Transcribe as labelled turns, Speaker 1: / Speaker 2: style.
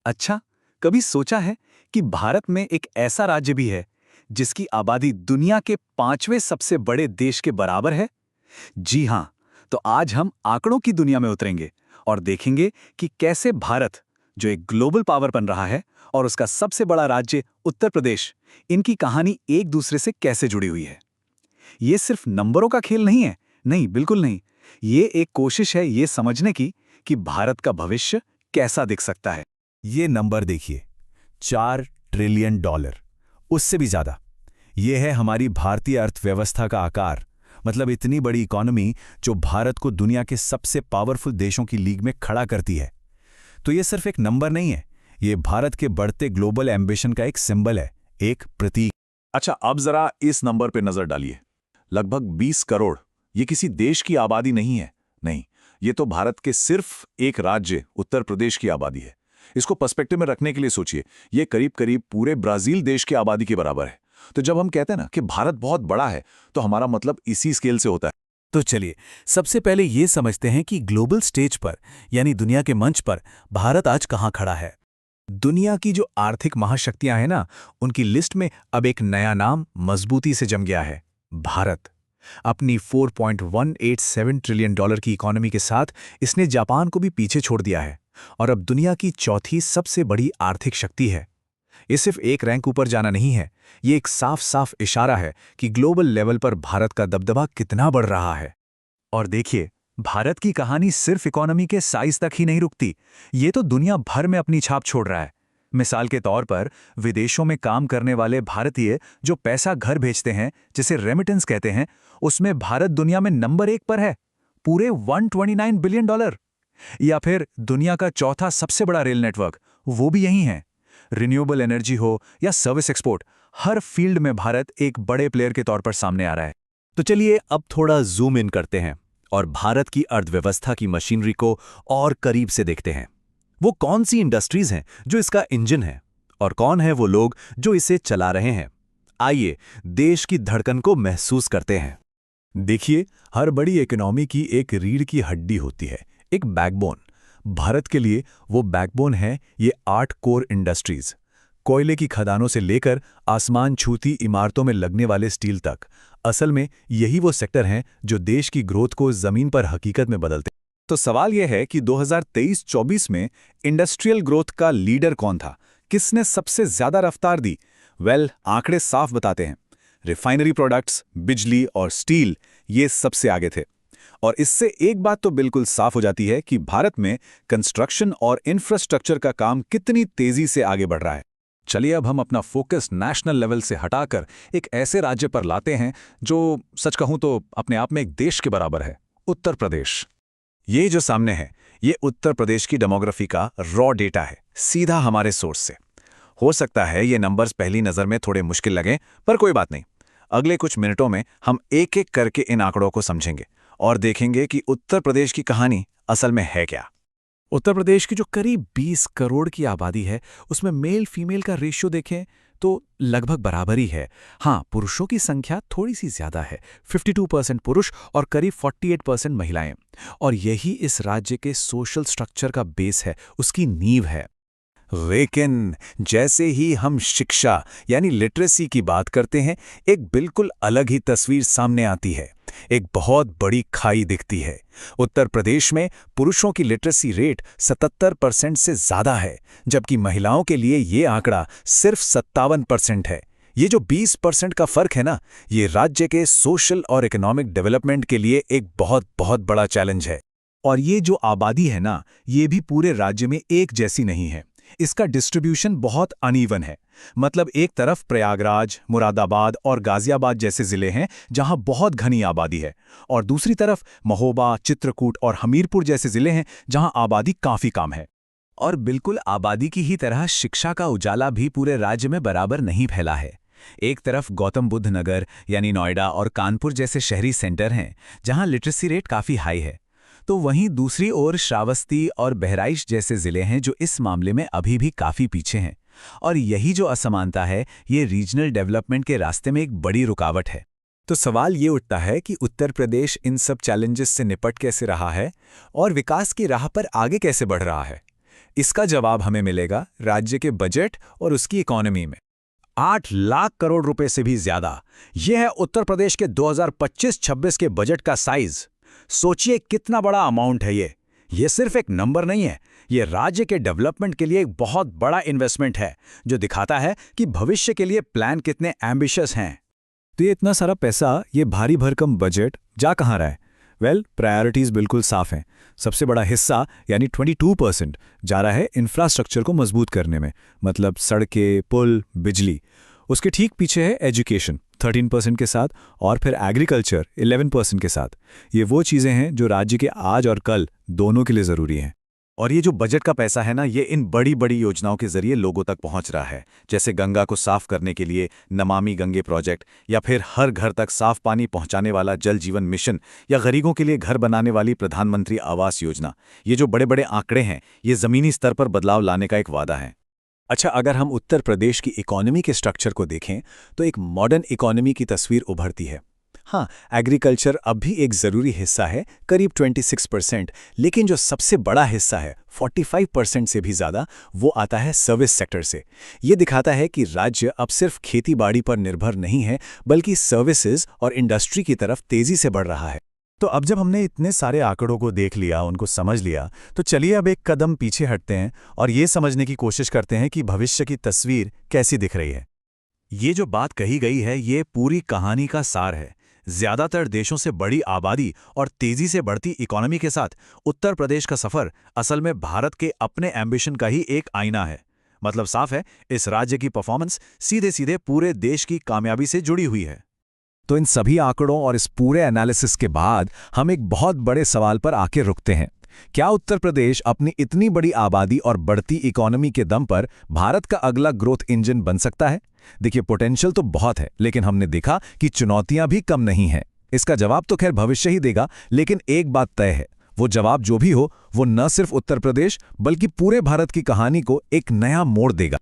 Speaker 1: अच्छा, कभी सोचा है कि भारत में एक ऐसा राज्य भी है जिसकी आबादी दुनिया के 5वें सबसे बड़े देश के बराबर है? जी हां, तो आज हम आंकड़ों की दुनिया में उतरेंगे और देखेंगे कि कैसे भारत, जो एक ग्लोबल पावर बन रहा है, और उसका सबसे बड़ा राज्य उत्तर प्रदेश, इनकी कहानी एक दूसरे से कैसे जुड़ी हुई है। ये सिर्फ नंबरों का खेल नहीं है। नहीं, बिल्कुल नहीं। ये एक कोशिश है ये समझने की कि भारत का भविष्य कैसा दिख सकता है।
Speaker 2: ये नंबर देखिए, 4 ट्रिलियन डॉलर, उससे भी ज्यादा। ये है हमारी भारतीय अर्थव्यवस्था का आकार। मतलब इतनी बड़ी इकोनॉमी जो भारत को दुनिया के सबसे पावरफुल देशों की लीग में खड़ा करती है। तो ये सिर्फ एक नंबर नहीं है, ये भारत के बढ़ते ग्लोबल एम्बिशन का एक सिंबल है, एक प्रतीक।
Speaker 3: अच्छा, अब जरा इस नंबर पे नजर डालिए। लगभग 20 करोड़। ये किसी देश की आबादी नहीं है। नहीं, ये तो भारत के सिर्फ एक राज्य उत्तर प्रदेश की आबादी है। इसको पर्सपेक्टिव में रखने के लिए सोचिए, ये करीब करीब पूरे ब्राजील देश की आबादी के बराबर है। तो जब हम कहते हैं ना कि भारत बहुत बड़ा है, तो हमारा मतलब इसी स्केल से होता है।
Speaker 2: तो चलिए, सबसे पहले ये समझते हैं कि ग्लोबल स्टेज पर, यानी दुनिया के मंच पर, भारत आज कहाँ खड़ा है। दुनिया की जो आर्थिक महाशक्तियां हैं ना, उनकी लिस्ट में अब एक नया नाम मजबूती से जम गया है, भारत। अपनी 4.187 ट्रिलियन डॉलर की इकोनॉमी के साथ इसने जापान को भी पीछे छोड़ दिया है और अब दुनिया की चौथी सबसे बड़ी आर्थिक शक्ति है। ये सिर्फ एक रैंक ऊपर जाना नहीं है, ये एक साफ साफ इशारा है कि ग्लोबल लेवल पर भारत का दबदबा कितना बढ़ रहा है।
Speaker 1: और देखिए, भारत की कहानी सिर्फ इकोनॉमी के साइज तक ही नहीं रुकती, ये तो दुनिया भर में अपनी छाप छोड़ रहा है। मिसाल के तौर पर, विदेशों में काम करने वाले भारतीय जो पैसा घर भेजते हैं, जिसे रेमिटेंस कहते हैं, उसमें भारत दुनिया में नंबर 1 पर है, पूरे 129 बिलियन डॉलर। या फिर दुनिया का चौथा सबसे बड़ा रेल नेटवर्क, वो भी यही है। रिन्यूएबल एनर्जी हो या सर्विस एक्सपोर्ट, हर फील्ड में भारत एक बड़े प्लेयर के तौर पर सामने आ रहा है।
Speaker 2: तो चलिए अब थोड़ा जूम इन करते हैं और भारत की अर्थव्यवस्था की मशीनरी को और करीब से देखते हैं। वो कौन सी इंडस्ट्रीज हैं जो इसका इंजन है, और कौन है वो लोग जो इसे चला रहे हैं। आइए देश की धड़कन को महसूस करते हैं। देखिए, हर बड़ी इकोनॉमी की एक रीढ़ की हड्डी होती है, एक बैकबोन। भारत के लिए वो बैकबोन है ये 8 कोर इंडस्ट्रीज। कोयले की खदानों से लेकर आसमान छूती इमारतों में लगने वाले स्टील तक। असल में यही वो सेक्टर हैं जो देश की ग्रोथ को जमीन पर हकीकत में बदलते हैं।
Speaker 1: तो सवाल यह है कि 2023-24 में इंडस्ट्रियल ग्रोथ का लीडर कौन था? किसने सबसे ज्यादा रफ्तार दी? आंकड़े साफ बताते हैं। रिफाइनरी प्रोडक्ट्स, बिजली और स्टील, ये सबसे आगे थे। और इससे एक बात तो बिल्कुल साफ हो जाती है कि भारत में कंस्ट्रक्शन और इंफ्रास्ट्रक्चर का काम कितनी तेजी से आगे बढ़ रहा है। चलिए अब हम अपना फोकस नेशनल लेवल से हटाकर एक ऐसे राज्य पर लाते हैं जो सच कहूं तो अपने आप में एक देश के बराबर है, उत्तर प्रदेश। ये जो सामने है, ये उत्तर प्रदेश की डेमोग्राफी का रॉ डेटा है, सीधा हमारे सोर्स से। हो सकता है ये नंबर्स पहली नज़र में थोड़े मुश्किल लगें, पर कोई बात नहीं। अगले कुछ मिनटों में हम एक एक करके इन आंकड़ों को समझेंगे और देखेंगे कि उत्तर प्रदेश की कहानी असल में है क्या।
Speaker 2: उत्तर प्रदेश की जो करीब 20 करोड़ की आबादी है, उसमें मेल फीमेल का रेशियो देखें तो लगभग बराबर ही है। हाँ, पुरुषों की संख्या थोड़ी सी ज्यादा है, 52% पुरुष और करीब 48% महिलाएं। और यही इस राज्य के सोशल स्ट्रक्चर का बेस है, उसकी नींव है।
Speaker 1: लेकिन जैसे ही हम शिक्षा यानी लिटरेसी की बात करते हैं, एक बिल्कुल अलग ही तस्वीर सामने आती है। एक बहुत बड़ी खाई दिखती है। उत्तर प्रदेश में पुरुषों की लिटरेसी रेट 77% से ज्यादा है, जबकि महिलाओं के लिए ये आंकड़ा सिर्फ 57% है। ये जो 20% का फर्क है ना, ये राज्य के सोशल और इकोनॉमिक डेवलपमेंट के लिए एक बहुत बहुत बड़ा चैलेंज है। और ये जो आबादी है ना, ये भी पूरे राज्य में एक जैसी नहीं है। इसका डिस्ट्रीब्यूशन बहुत अनइवन है। मतलब एक तरफ प्रयागराज, मुरादाबाद और गाजियाबाद जैसे जिले हैं जहां बहुत घनी आबादी है, और दूसरी तरफ महोबा, चित्रकूट और हमीरपुर जैसे जिले हैं जहां आबादी काफी कम है।
Speaker 2: और बिल्कुल आबादी की ही तरह शिक्षा का उजाला भी पूरे राज्य में बराबर नहीं फैला है। एक तरफ गौतम बुद्ध नगर यानी नोएडा और कानपुर जैसे शहरी सेंटर हैं जहां लिटरेसी रेट काफी हाई है, तो वहीं दूसरी ओर श्रावस्ती और बहराइच जैसे जिले हैं जो इस मामले में अभी भी काफी पीछे हैं। और यही जो असमानता है, ये रीजनल डेवलपमेंट के रास्ते में एक बड़ी रुकावट है।
Speaker 1: तो सवाल ये उठता है कि उत्तर प्रदेश इन सब चैलेंजेस से निपट कैसे रहा है और विकास की राह पर आगे कैसे बढ़ रहा है। इसका जवाब हमें मिलेगा राज्य के बजट और उसकी इकोनॉमी में।
Speaker 4: 8 लाख करोड़ रुपए से भी ज्यादा। यह है उत्तर प्रदेश के 2025-26 के बजट का साइज। सोचिए कितना बड़ा अमाउंट है ये। ये सिर्फ एक नंबर नहीं है, ये राज्य के डेवलपमेंट के लिए एक बहुत बड़ा इन्वेस्टमेंट है, जो दिखाता है कि भविष्य के लिए प्लान कितने एम्बिशियस हैं।
Speaker 1: तो ये इतना सारा पैसा, ये भारी भरकम बजट जा कहाँ रहा है? प्रायोरिटीज बिल्कुल साफ हैं। सबसे बड़ा हिस्सा यानी 22% जा रहा है इंफ्रास्ट्रक्चर को मजबूत करने में, मतलब सड़कें, पुल, बिजली। उसके ठीक पीछे है एजुकेशन 13% के साथ, और फिर एग्रीकल्चर 11% के साथ। ये वो चीज़ें हैं जो राज्य के आज और कल दोनों के लिए ज़रूरी हैं।
Speaker 3: और ये जो बजट का पैसा है ना, ये इन बड़ी बड़ी योजनाओं के जरिए लोगों तक पहुंच रहा है, जैसे गंगा को साफ करने के लिए नमामि गंगे प्रोजेक्ट, या फिर हर घर तक साफ पानी पहुंचाने वाला जल जीवन मिशन, या गरीबों के लिए घर बनाने वाली प्रधानमंत्री आवास योजना। ये जो बड़े बड़े आंकड़े हैं, ये जमीनी स्तर पर बदलाव लाने का एक वादा है।
Speaker 4: अच्छा, अगर हम उत्तर प्रदेश की इकोनॉमी के स्ट्रक्चर को देखें तो एक मॉडर्न इकोनॉमी की तस्वीर उभरती है। हाँ, एग्रीकल्चर अब भी एक ज़रूरी हिस्सा है, करीब 26%, लेकिन जो सबसे बड़ा हिस्सा है 45% से भी ज़्यादा, वो आता है सर्विस सेक्टर से। ये दिखाता है कि राज्य अब सिर्फ खेती बाड़ी पर निर्भर नहीं है, बल्कि सर्विसेज और इंडस्ट्री की तरफ तेज़ी से बढ़ रहा है।
Speaker 2: तो अब जब हमने इतने सारे आंकड़ों को देख लिया, उनको समझ लिया, तो चलिए अब एक कदम पीछे हटते हैं और ये समझने की कोशिश करते हैं कि भविष्य की तस्वीर कैसी दिख रही है। ये जो बात कही गई है, ये पूरी कहानी का सार है। ज्यादातर देशों से बड़ी आबादी और तेजी से बढ़ती इकोनॉमी के साथ उत्तर प्रदेश का सफर असल में भारत के अपने एम्बिशन का ही एक आईना है। मतलब साफ है, इस राज्य की परफॉर्मेंस सीधे सीधे पूरे देश की कामयाबी से जुड़ी हुई है।
Speaker 1: तो इन सभी आंकड़ों और इस पूरे एनालिसिस के बाद हम एक बहुत बड़े सवाल पर आके रुकते हैं। क्या उत्तर प्रदेश अपनी इतनी बड़ी आबादी और बढ़ती इकोनॉमी के दम पर भारत का अगला ग्रोथ इंजन बन सकता है? देखिए, पोटेंशियल तो बहुत है, लेकिन हमने देखा कि चुनौतियां भी कम नहीं हैं। इसका जवाब तो खैर भविष्य ही देगा, लेकिन एक बात तय है, वो जवाब जो भी हो, वो न सिर्फ उत्तर प्रदेश बल्कि पूरे भारत की कहानी को एक नया मोड़ देगा।